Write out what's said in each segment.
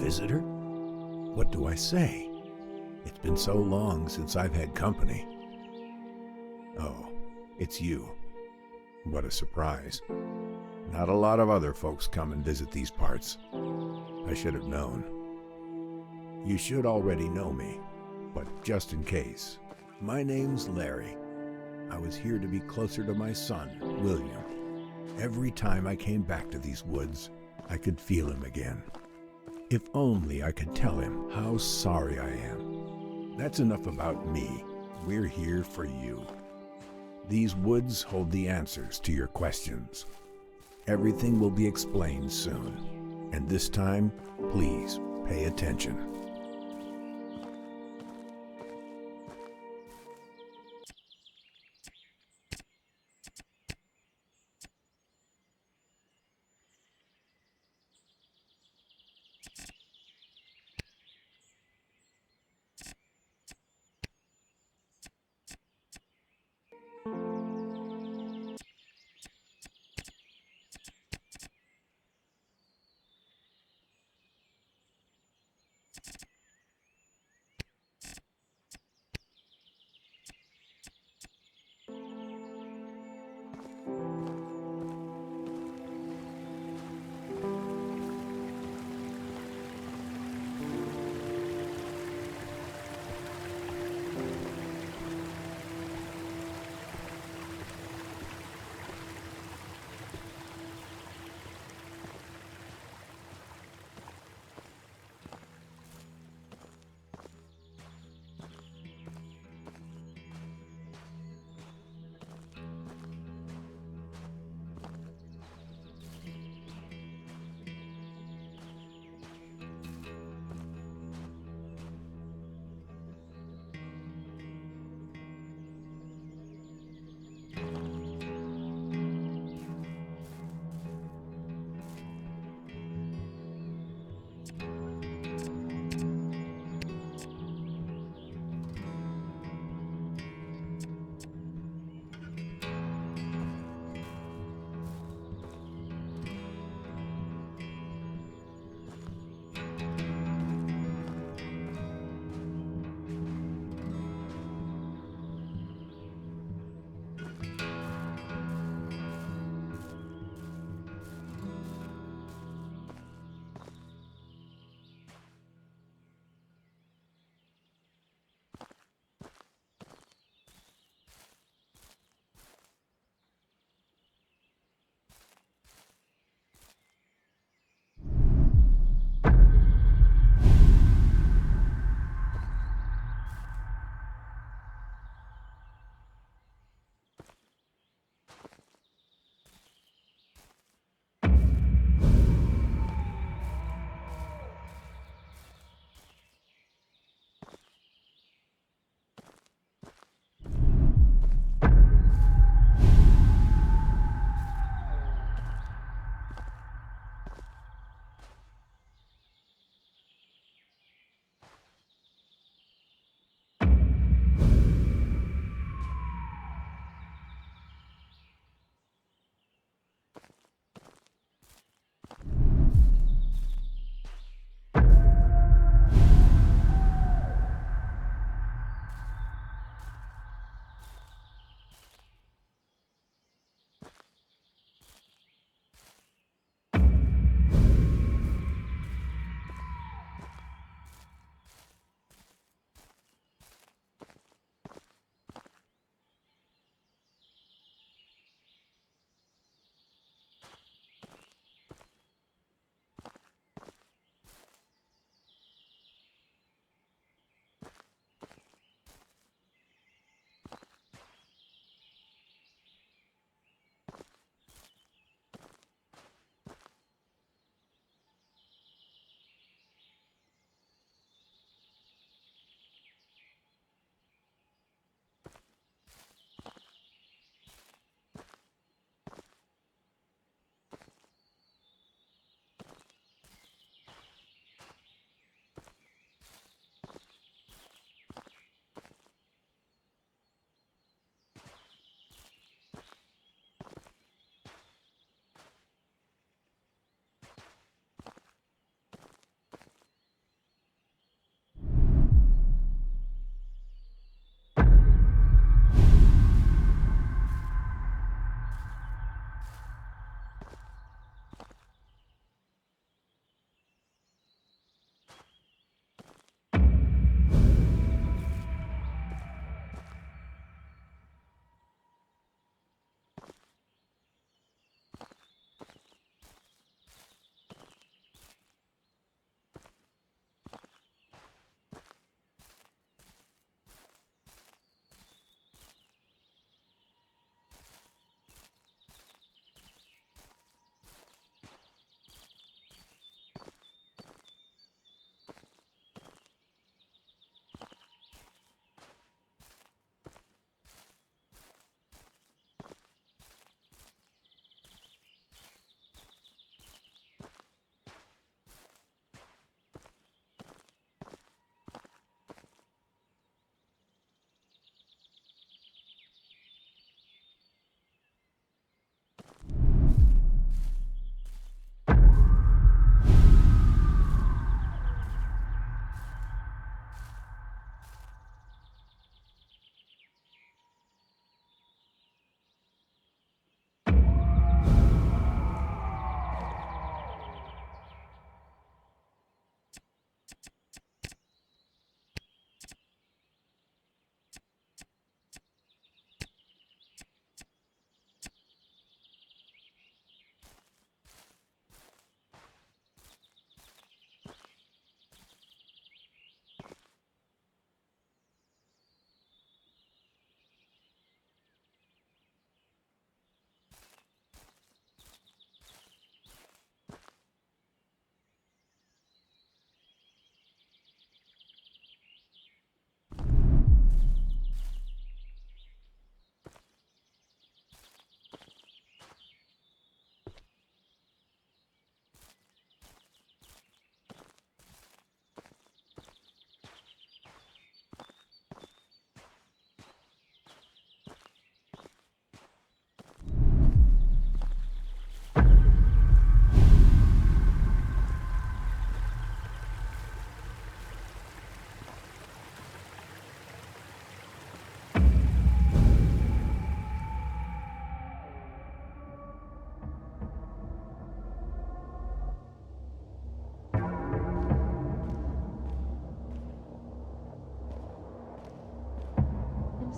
visitor? What do I say? It's been so long since I've had company. Oh, it's you. What a surprise. Not a lot of other folks come and visit these parts. I should have known. You should already know me, but just in case. My name's Larry. I was here to be closer to my son, William. Every time I came back to these woods, I could feel him again. If only I could tell him how sorry I am. That's enough about me. We're here for you. These woods hold the answers to your questions. Everything will be explained soon. And this time, please pay attention.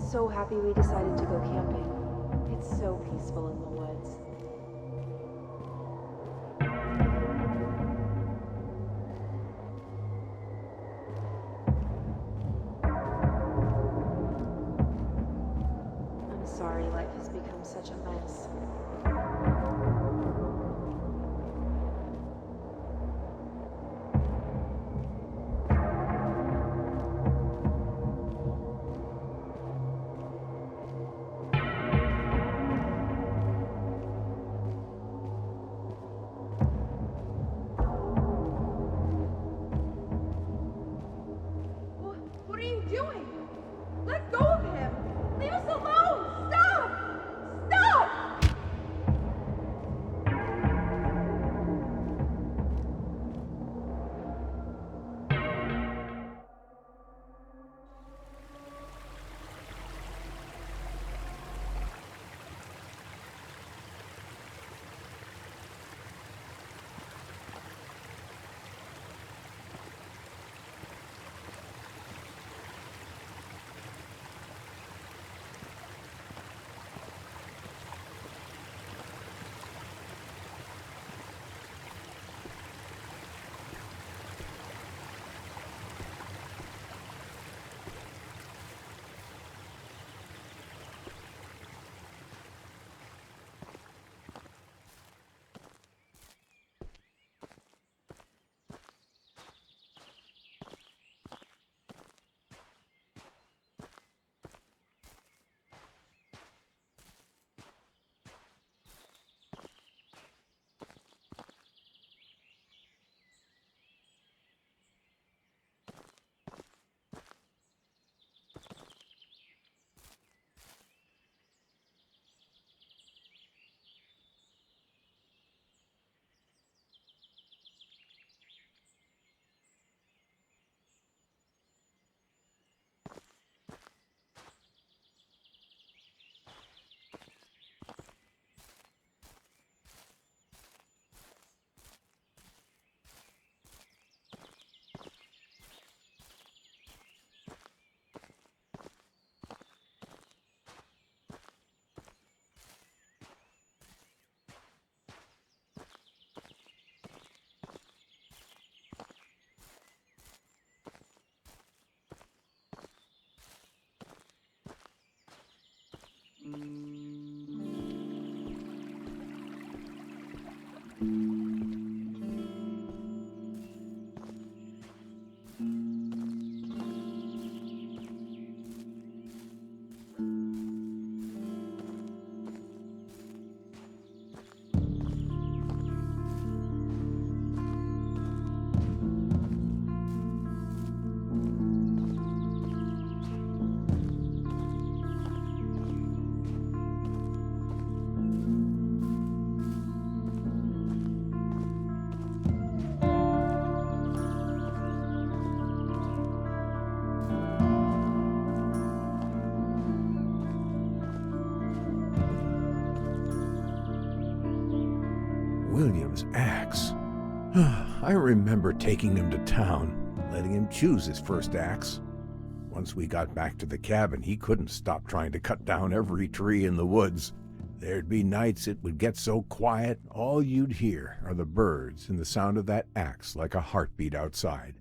so happy we decided to go camping. It's so peaceful in the woods. I'm sorry life has become such a mess. What are you doing? Let go of him! Leave us alone! Stop! Stop! William's axe. I remember taking him to town, letting him choose his first axe. Once we got back to the cabin, he couldn't stop trying to cut down every tree in the woods. There'd be nights it would get so quiet, all you'd hear are the birds and the sound of that axe like a heartbeat outside.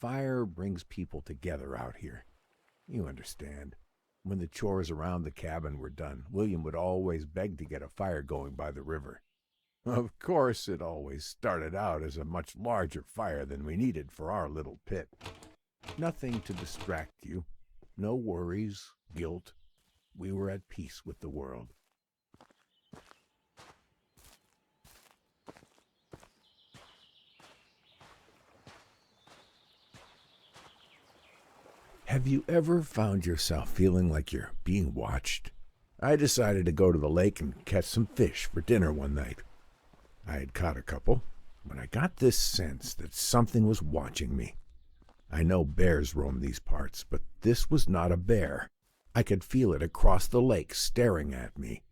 Fire brings people together out here. You understand. When the chores around the cabin were done, William would always beg to get a fire going by the river. Of course, it always started out as a much larger fire than we needed for our little pit. Nothing to distract you. No worries, guilt. We were at peace with the world. Have you ever found yourself feeling like you're being watched? I decided to go to the lake and catch some fish for dinner one night. I had caught a couple, but I got this sense that something was watching me. I know bears roam these parts, but this was not a bear. I could feel it across the lake staring at me.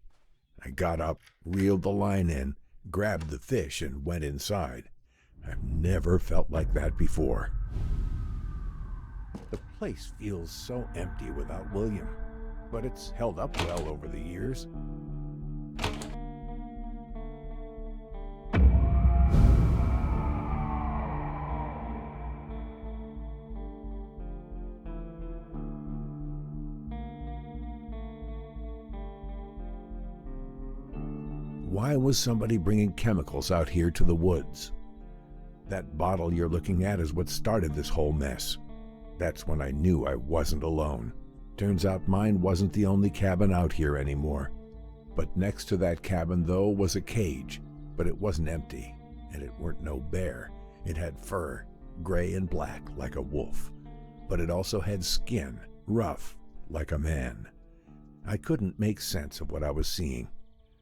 I got up, reeled the line in, grabbed the fish, and went inside. I've never felt like that before. The place feels so empty without William, but it's held up well over the years. Why was somebody bringing chemicals out here to the woods? That bottle you're looking at is what started this whole mess. That's when I knew I wasn't alone. Turns out mine wasn't the only cabin out here anymore. But next to that cabin, though, was a cage. But it wasn't empty, and it weren't no bear. It had fur, gray and black like a wolf. But it also had skin, rough, like a man. I couldn't make sense of what I was seeing.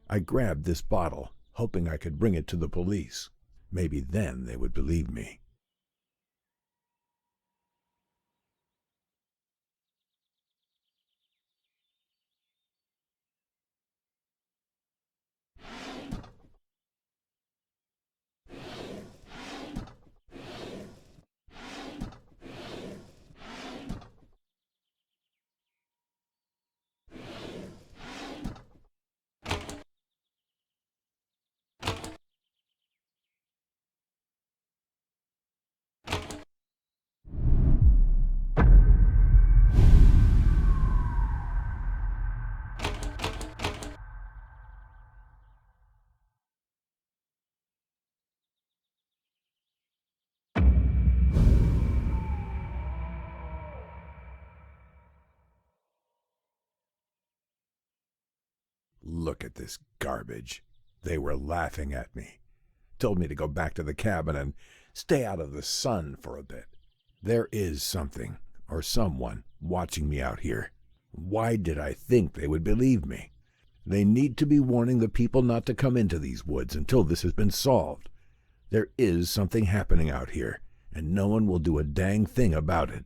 I grabbed this bottle, hoping I could bring it to the police. Maybe then they would believe me. Look at this garbage. They were laughing at me. Told me to go back to the cabin and stay out of the sun for a bit. There is something, or someone, watching me out here. Why did I think they would believe me? They need to be warning the people not to come into these woods until this has been solved. There is something happening out here, and no one will do a dang thing about it.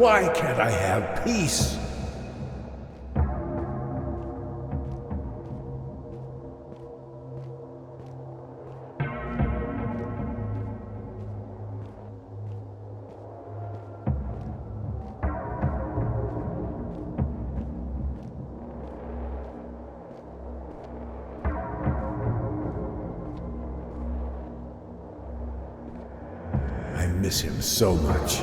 Why can't I have peace? I miss him so much.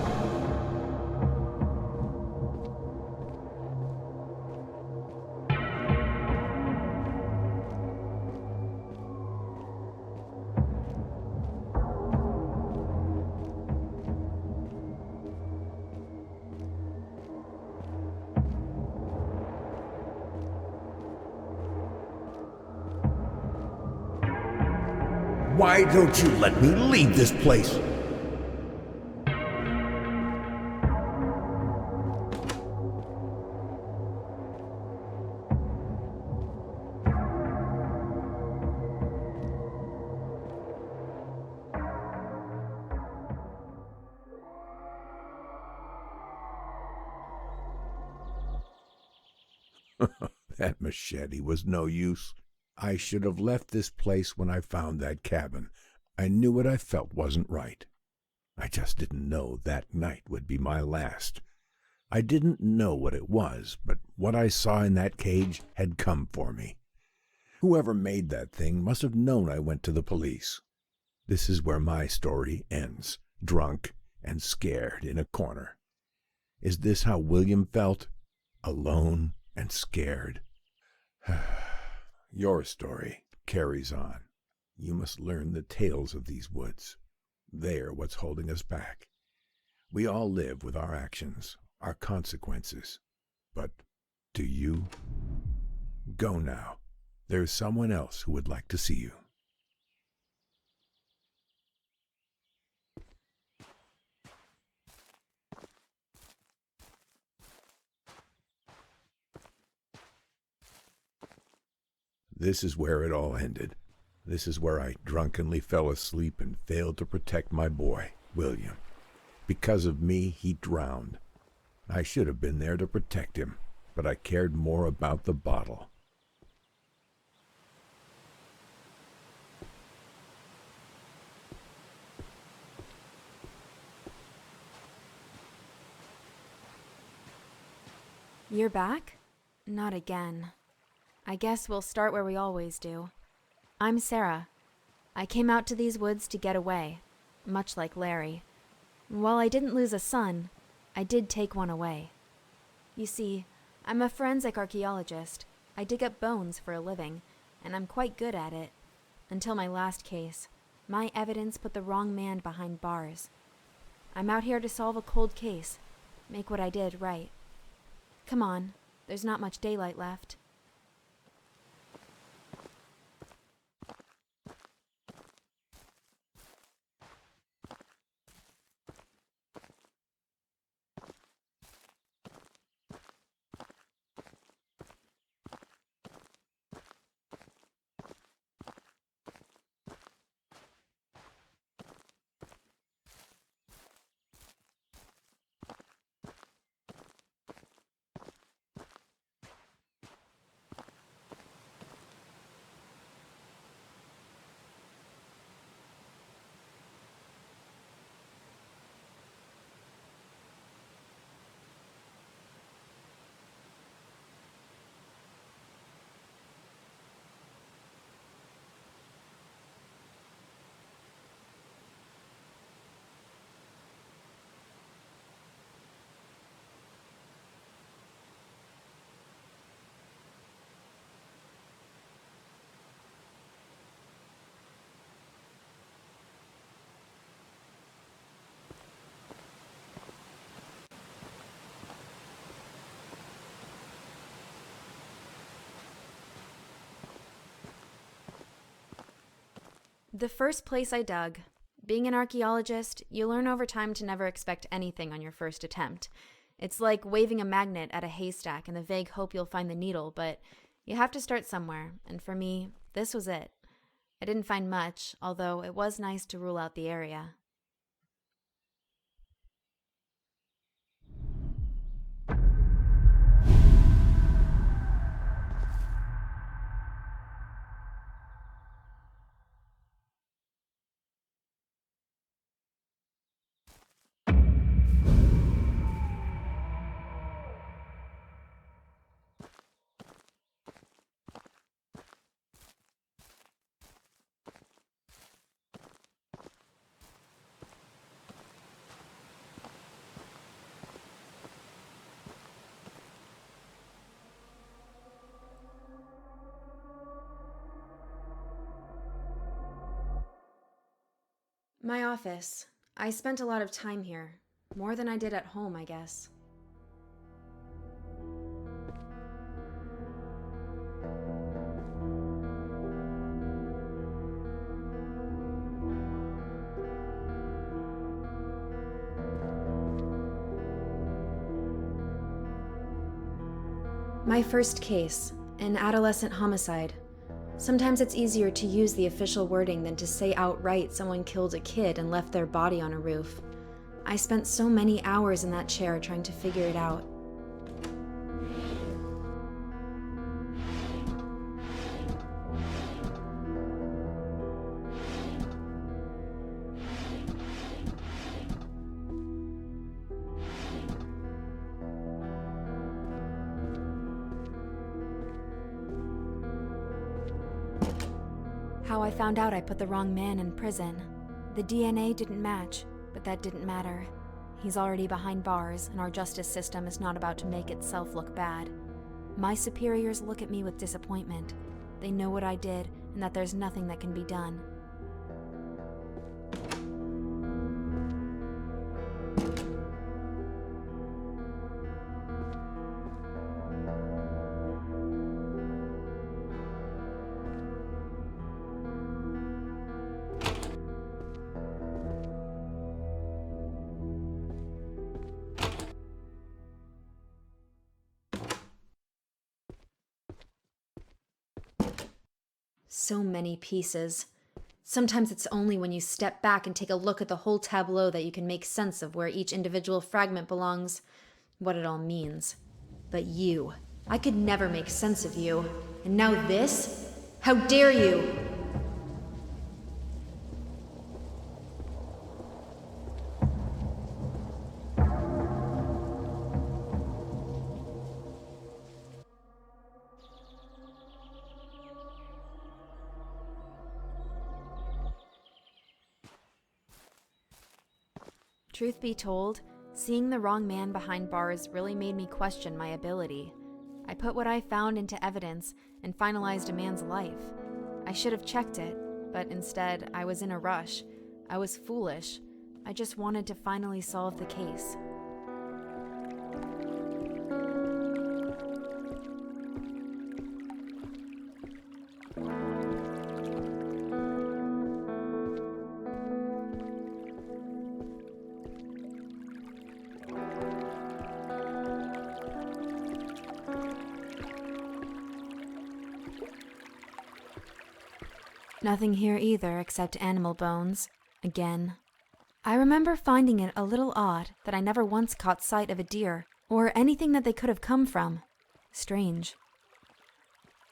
Why don't you let me leave this place? That machete was no use. I should have left this place when I found that cabin. I knew what I felt wasn't right. I just didn't know that night would be my last. I didn't know what it was, but what I saw in that cage had come for me. Whoever made that thing must have known I went to the police. This is where my story ends, drunk and scared in a corner. Is this how William felt? Alone and scared? Your story carries on. You must learn the tales of these woods. They're what's holding us back. We all live with our actions, our consequences. But do you? Go now. There's someone else who would like to see you. This is where it all ended. This is where I drunkenly fell asleep and failed to protect my boy, William. Because of me, he drowned. I should have been there to protect him, but I cared more about the bottle. You're back? Not again. I guess we'll start where we always do. I'm Sarah. I came out to these woods to get away, much like Larry. While I didn't lose a son, I did take one away. You see, I'm a forensic archaeologist. I dig up bones for a living, and I'm quite good at it. Until my last case, my evidence put the wrong man behind bars. I'm out here to solve a cold case, make what I did right. Come on, there's not much daylight left. The first place I dug. Being an archaeologist, you learn over time to never expect anything on your first attempt. It's like waving a magnet at a haystack in the vague hope you'll find the needle, but you have to start somewhere, and for me, this was it. I didn't find much, although it was nice to rule out the area. My office. I spent a lot of time here. More than I did at home, I guess. My first case, an adolescent homicide. Sometimes it's easier to use the official wording than to say outright someone killed a kid and left their body on a roof. I spent so many hours in that chair trying to figure it out. How I found out I put the wrong man in prison. The DNA didn't match, but that didn't matter. He's already behind bars, and our justice system is not about to make itself look bad. My superiors look at me with disappointment. They know what I did, and that there's nothing that can be done. So many pieces. Sometimes it's only when you step back and take a look at the whole tableau that you can make sense of where each individual fragment belongs, what it all means. But you, I could never make sense of you. And now this? How dare you! Truth be told, seeing the wrong man behind bars really made me question my ability. I put what I found into evidence and finalized a man's life. I should have checked it, but instead I was in a rush. I was foolish. I just wanted to finally solve the case. Nothing here either except animal bones. Again. I remember finding it a little odd that I never once caught sight of a deer or anything that they could have come from. Strange.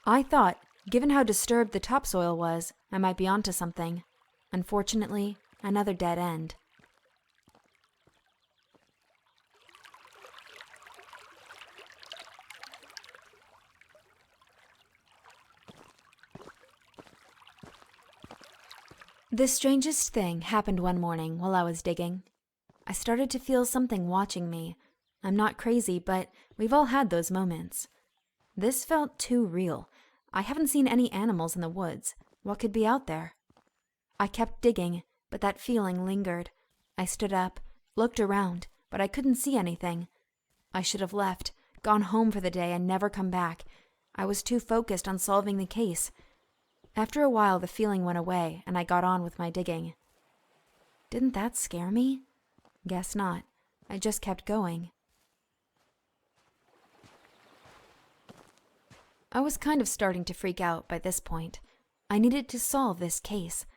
I thought, given how disturbed the topsoil was, I might be onto something. Unfortunately, another dead end. The strangest thing happened one morning while I was digging. I started to feel something watching me. I'm not crazy, but we've all had those moments. This felt too real. I haven't seen any animals in the woods. What could be out there? I kept digging, but that feeling lingered. I stood up, looked around, but I couldn't see anything. I should have left, gone home for the day and never come back. I was too focused on solving the case. After a while, the feeling went away, and I got on with my digging. Didn't that scare me? Guess not. I just kept going. I was kind of starting to freak out by this point. I needed to solve this case.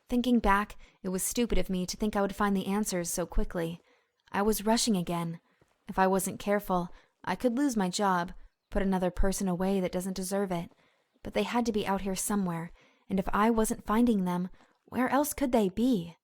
Thinking back, it was stupid of me to think I would find the answers so quickly. I was rushing again. If I wasn't careful, I could lose my job, put another person away that doesn't deserve it. But they had to be out here somewhere, and if I wasn't finding them, where else could they be?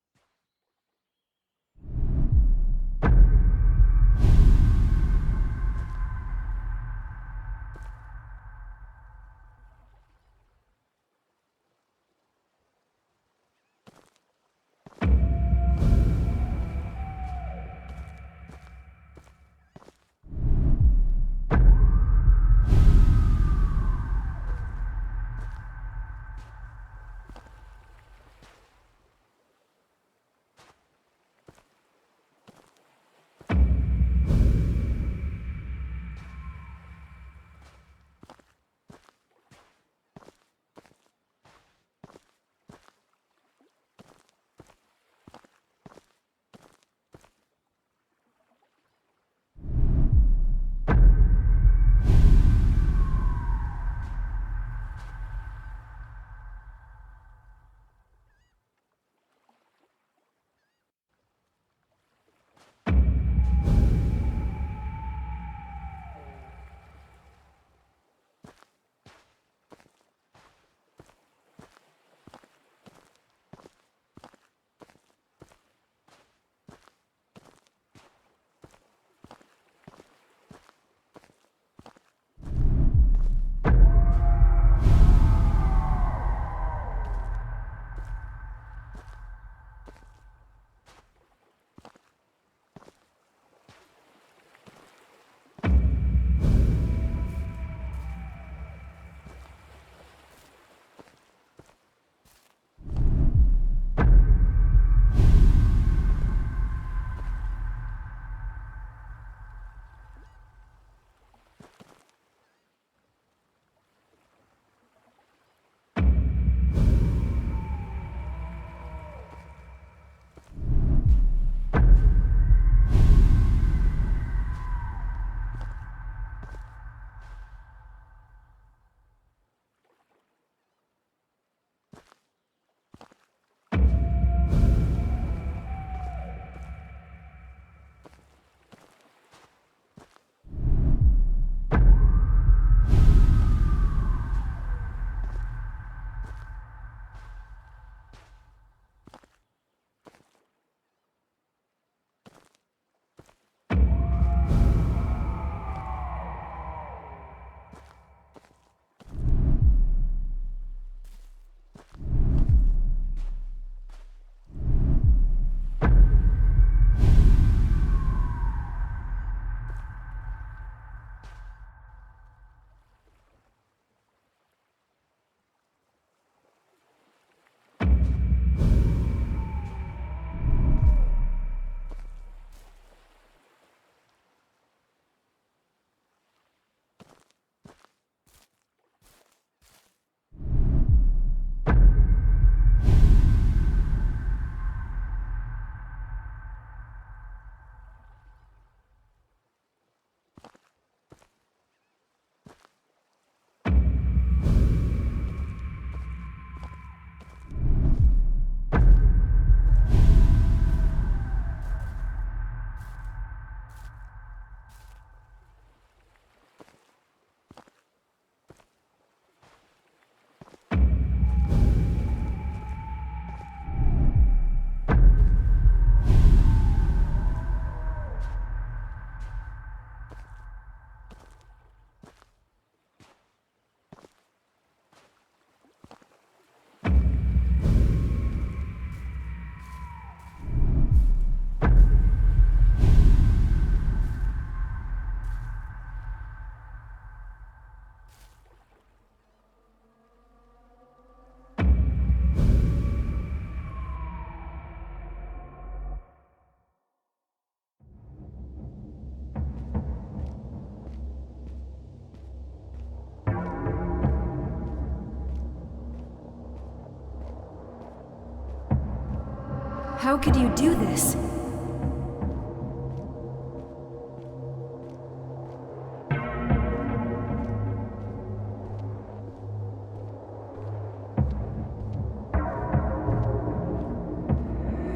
How could you do this?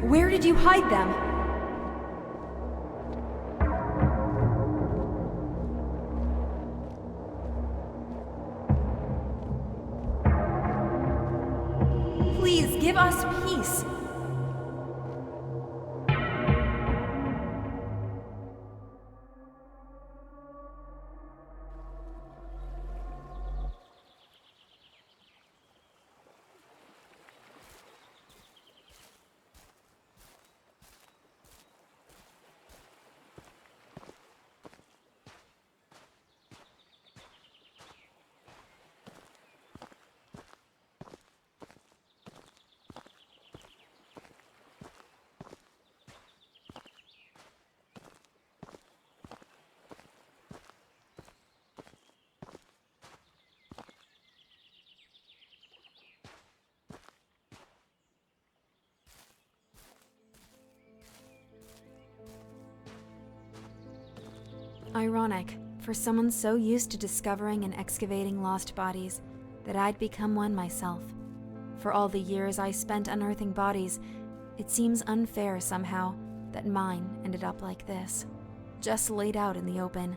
Where did you hide them? Please give us peace. Ironic, for someone so used to discovering and excavating lost bodies, that I'd become one myself. For all the years I spent unearthing bodies, it seems unfair somehow that mine ended up like this. Just laid out in the open,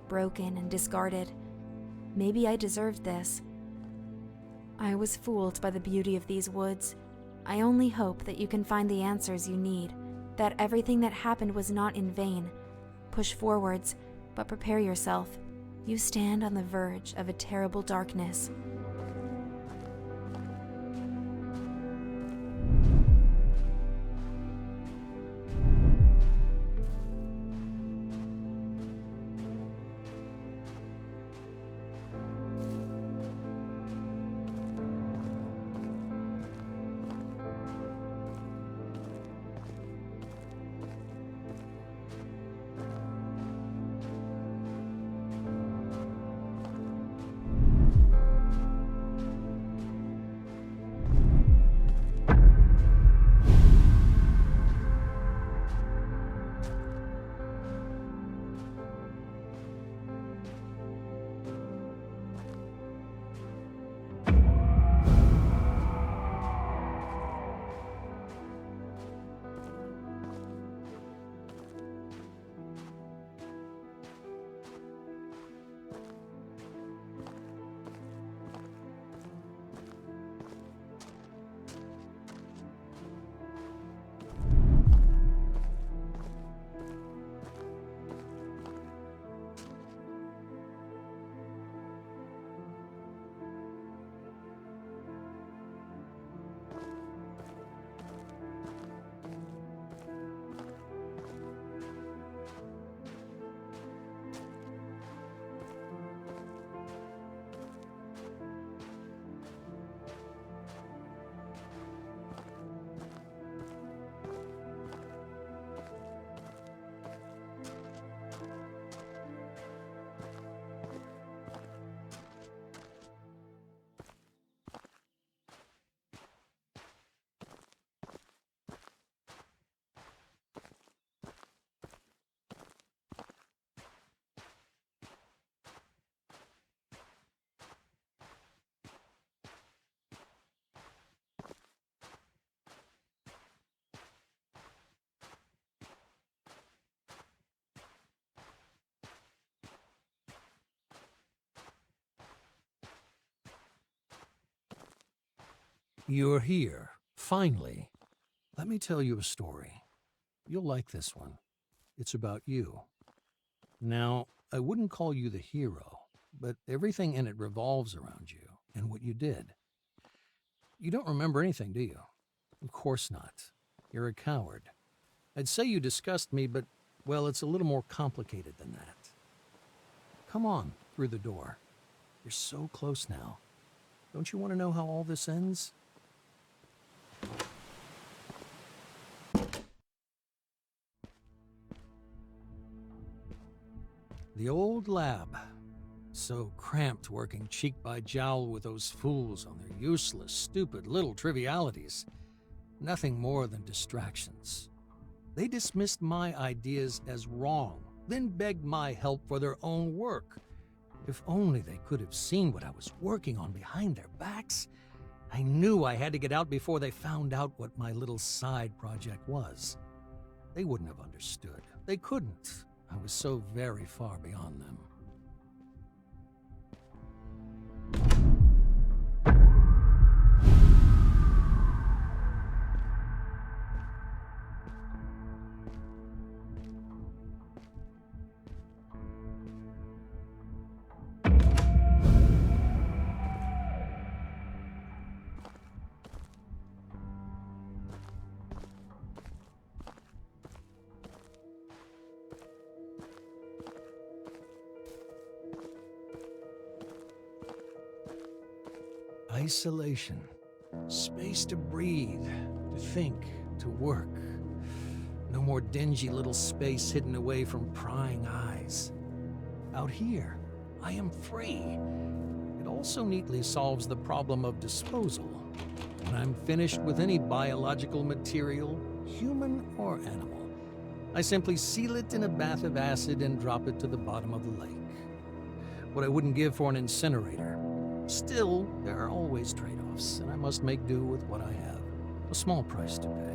broken and discarded. Maybe I deserved this. I was fooled by the beauty of these woods. I only hope that you can find the answers you need, that everything that happened was not in vain. Push forwards, but prepare yourself. You stand on the verge of a terrible darkness. You're here, finally. Let me tell you a story. You'll like this one. It's about you. Now, I wouldn't call you the hero, but everything in it revolves around you and what you did. You don't remember anything, do you? Of course not. You're a coward. I'd say you disgust me, but, well, it's a little more complicated than that. Come on, through the door. You're so close now. Don't you want to know how all this ends? The old lab. So cramped working cheek by jowl with those fools on their useless, stupid little trivialities. nothing more than distractions. They dismissed my ideas as wrong, then begged my help for their own work. If only they could have seen what I was working on behind their backs. I knew I had to get out before they found out what my little side project was. They wouldn't have understood. They couldn't. I was so very far beyond them. Isolation. Space to breathe, to think, to work. No more dingy little space hidden away from prying eyes. Out here, I am free. It also neatly solves the problem of disposal. When I'm finished with any biological material, human or animal, I simply seal it in a bath of acid and drop it to the bottom of the lake. What I wouldn't give for an incinerator. Still, there are always trade-offs, and I must make do with what I have. A small price to pay.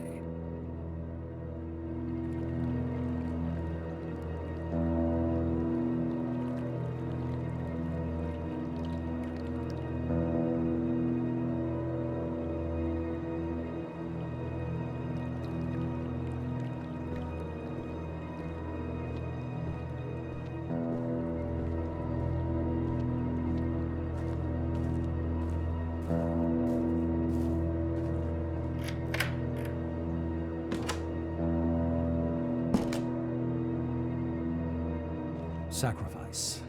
Sacrifice.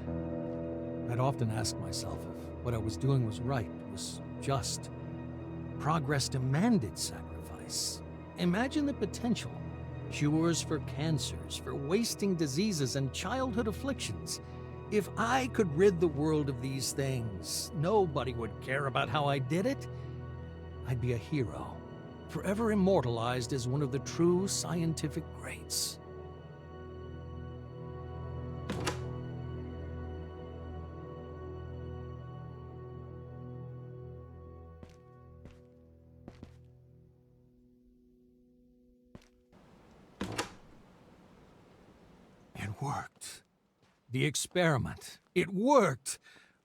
I'd often ask myself if what I was doing was right, was just. Progress demanded sacrifice. Imagine the potential. Cures for cancers, for wasting diseases and childhood afflictions. If I could rid the world of these things, nobody would care about how I did it. I'd be a hero, forever immortalized as one of the true scientific greats. It worked. The experiment. It worked.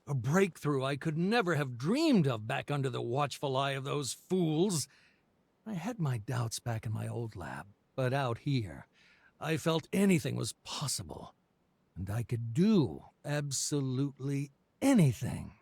A breakthrough I could never have dreamed of back under the watchful eye of those fools. I had my doubts back in my old lab, but out here, I felt anything was possible. And I could do absolutely anything.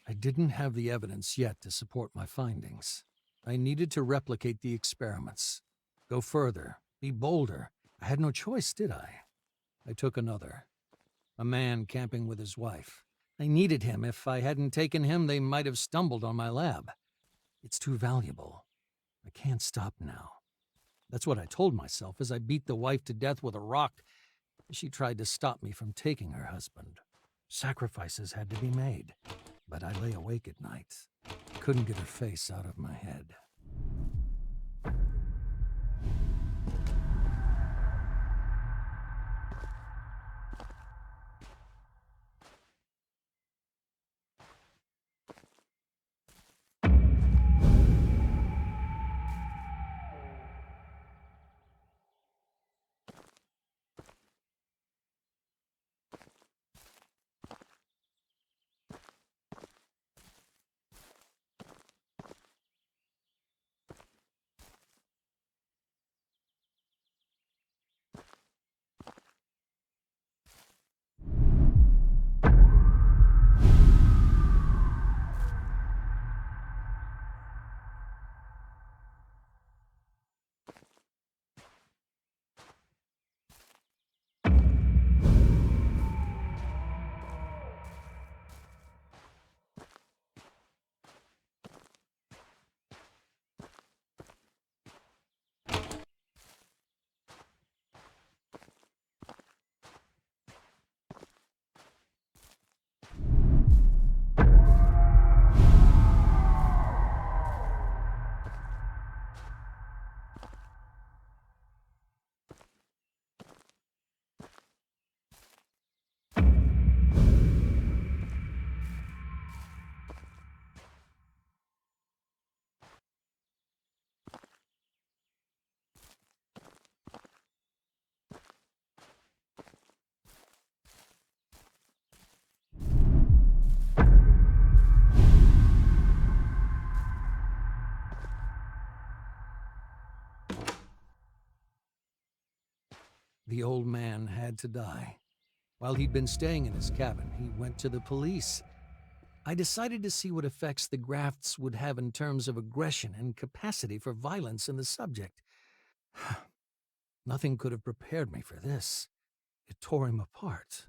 I didn't have the evidence yet to support my findings. I needed to replicate the experiments. Go further, be bolder. I had no choice, did I? I took another. A man camping with his wife. I needed him. If I hadn't taken him, they might have stumbled on my lab. It's too valuable. I can't stop now. That's what I told myself as I beat the wife to death with a rock. She tried to stop me from taking her husband. Sacrifices had to be made. But I lay awake at night. Couldn't get her face out of my head. The old man had to die. While he'd been staying in his cabin, he went to the police. I decided to see what effects the grafts would have in terms of aggression and capacity for violence in the subject. Nothing could have prepared me for this. It tore him apart.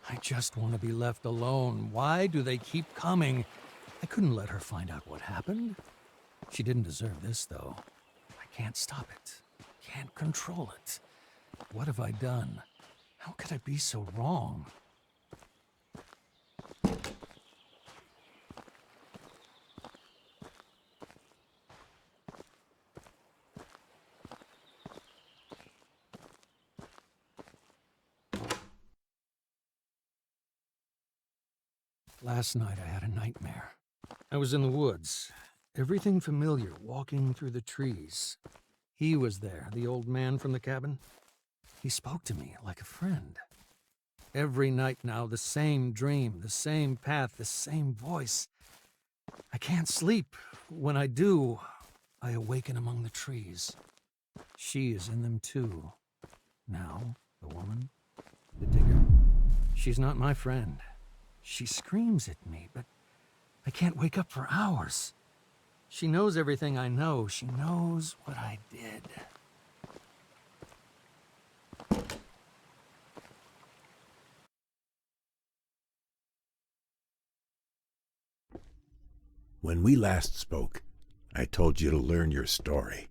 I just want to be left alone. Why do they keep coming? I couldn't let her find out what happened. She didn't deserve this, though. I can't stop it. Can't control it. What have I done? How could I be so wrong? Last night I had a nightmare. I was in the woods. Everything familiar, walking through the trees. He was there, the old man from the cabin. He spoke to me like a friend. Every night now, the same dream, the same path, the same voice. I can't sleep. When I do, I awaken among the trees. She is in them too. Now, the woman, the digger. She's not my friend. She screams at me, but I can't wake up for hours. She knows everything I know. She knows what I did. When we last spoke, I told you to learn your story,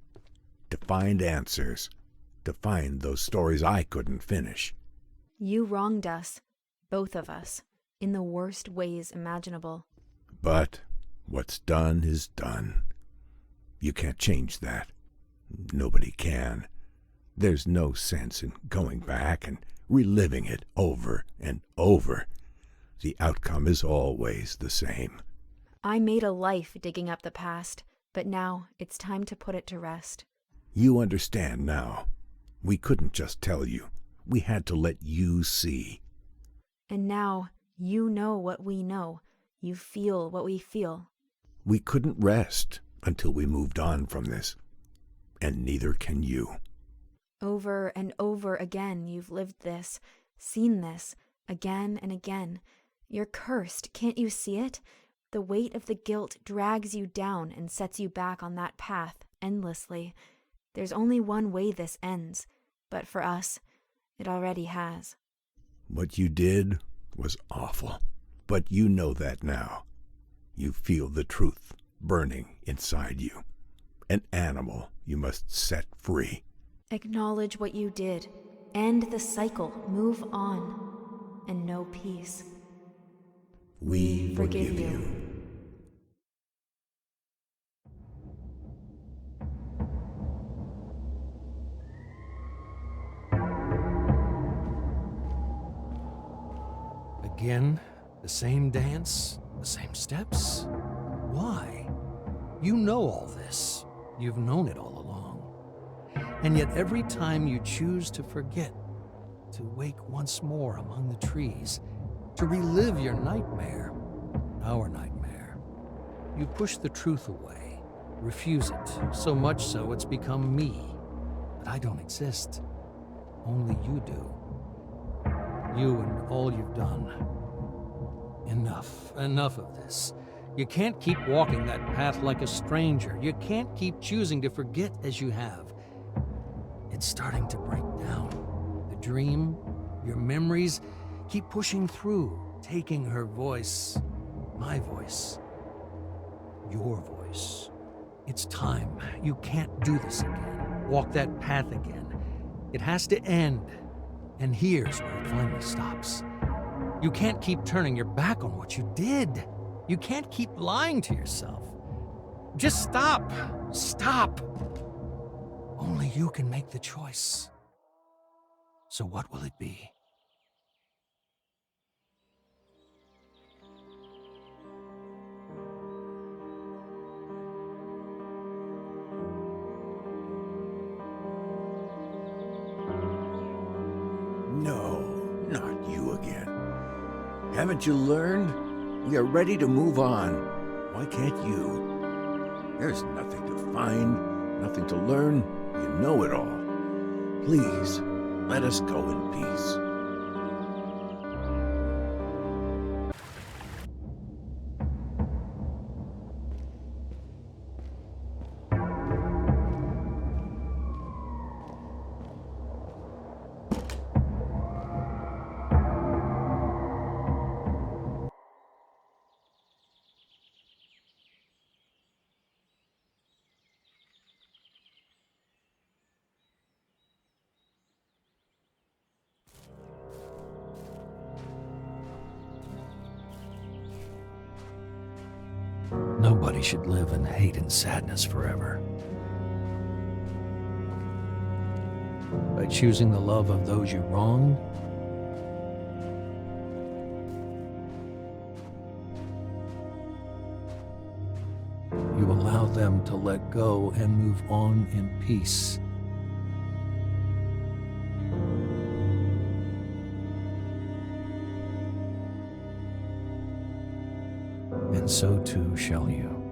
to find answers, to find those stories I couldn't finish. You wronged us, both of us, in the worst ways imaginable. But what's done is done. You can't change that. Nobody can. There's no sense in going back and reliving it over and over. The outcome is always the same. I made a life digging up the past, but now it's time to put it to rest. You understand now. We couldn't just tell you. We had to let you see. And now you know what we know. You feel what we feel. We couldn't rest until we moved on from this. And neither can you. Over and over again you've lived this, seen this, again and again. You're cursed, can't you see it? The weight of the guilt drags you down and sets you back on that path endlessly. There's only one way this ends, but for us, it already has. What you did was awful, but you know that now. You feel the truth burning inside you. An animal you must set free. Acknowledge what you did. End the cycle. Move on. And know peace. We forgive you. Again, the same dance, the same steps? Why? You know all this. You've known it all along. And yet every time you choose to forget, to wake once more among the trees, to relive your nightmare, our nightmare, you push the truth away, refuse it, so much so it's become me. But I don't exist. Only you do. You and all you've done. Enough of this. You can't keep walking that path like a stranger. You can't keep choosing to forget as you have. It's starting to break down. The dream, your memories, keep pushing through, taking her voice, my voice, your voice. It's time. You can't do this again. walk that path again. It has to end. And here's where it finally stops. You can't keep turning your back on what you did. You can't keep lying to yourself. Just stop. Stop. Only you can make the choice. So what will it be? No, not you again. Haven't you learned? We are ready to move on. Why can't you? There's nothing to find, nothing to learn. You know it all. Please, let us go in peace. Nobody should live in hate and sadness forever. By choosing the love of those you wronged, you allow them to let go and move on in peace. And so too shall you.